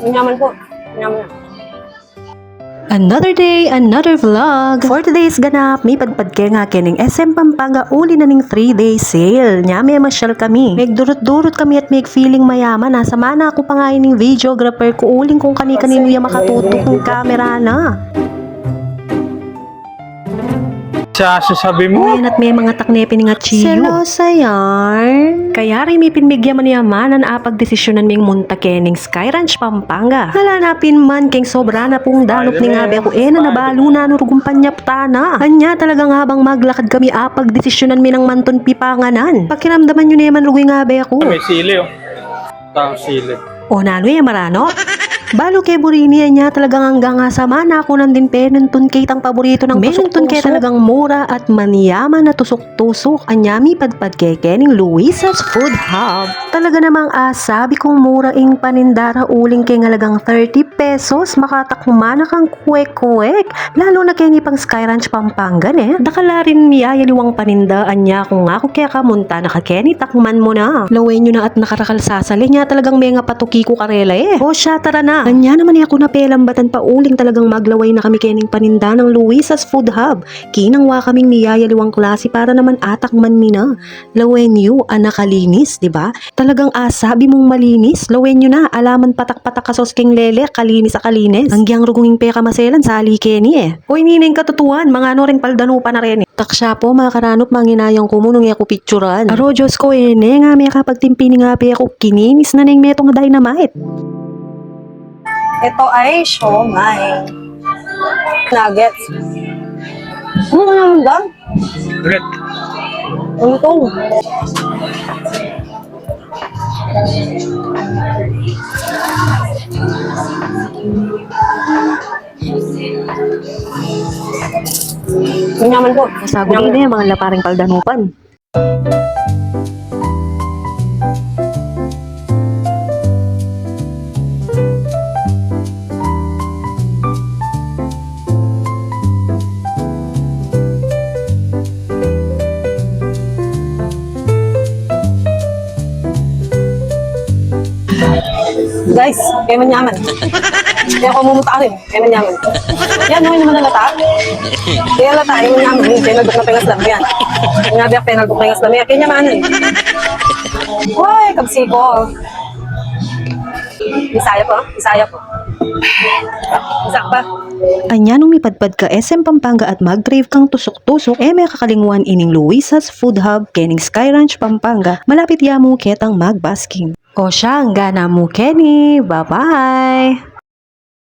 Yaman po. Yaman. Another day, another vlog. For today's ganap, may padpad kaya nga kining SM Pampanga uli na ning 3-day sale. Nya may masyal kami. May durot-durot kami at may feeling mayaman. Nasa mana ako pa nga ining videographer ko uling kung kani-kanino yung makatutok ng camera na. Sasabi mo? Ayan at may mga taknepi nga chiyo. Selosa yarn. Kaya rin may pinmigya man yaman na apag-desisyonan ming munta kening Sky Ranch Pampanga. Halanapin man keng sobra na pong danop ni ngabe ako na nabalo na nurugumpanyap tana. Anya talagang habang maglakad kami apag-desisyonan mi ng manton pipanganan. Pakiramdaman nyo naman rugoy ngabe ako. May sili oh. Tang sili. O nalo yung marano? Balo kay Burini niya talagang hanggang nga sama na ako nandin penentun kay tang paborito ng tusok-tusok. Kay talagang mura at maniyaman na tusok-tusok. Anyami padpad kay kening Luisa's Food Hub. Talaga namang sabi kong mura ing panindara uling kay ngalagang 30 pesos. Makatakma na kang kuwek-kuwek. Lalo na kay ni pang Sky Ranch Pampanga Dakala rin niya yaliwang panindaan niya kung ako kaya kamunta nakakeni takman mo na. Lawin nyo na at nakarakal sasali niya talagang may nga patuki ko karela O siya tara na. Anya naman ako na pelambatan pa uling talagang maglaway na kami kening paninda ng Luisa's Food Hub. Kinangwa kaming niyayaliwang klase para naman atakman mina. Lawen yu, nakalinis, diba? Talagang sabi mong malinis, lawen yu na, alaman patak-patak kasos king lele, kalinis sa kalinis. Hanggang rugunging peka maselan sa alikeni Hoy nineng katutuan, mga ano ring paldanupa na rin Taksya po mga karanop, manginayang ko mo nung ako picturean. Aro Diyos ko nga may kapagtimpini nga pe ako, kininis na neng metong dynamite. Ito ay siomay. Nuggets. Ano ka naman ba? Ulit. Untong. Yaman po. Sabi din mga laparing paldanupan. Guys, kaya manyaman. Kaya ako mumunta rin, kaya manyaman. Yan, no, yung naman nalata. Kaya lata, kaya manyaman. Kaya nagdok na pengas lang, yan. Nabiyak, kaya nagdok pengas lang, kaya nyamanan. Uy, kabsiko. Bisaya po, Bisaya po. Isa pa. Anya nung mipadpad ka SM Pampanga at mag-crave kang tusok-tusok may kakalingwan ining Luisa's Food Hub kening Sky Ranch Pampanga. Malapit ya mo ketang magbasking. O siya, ang gana mo Kenny. Bye-bye!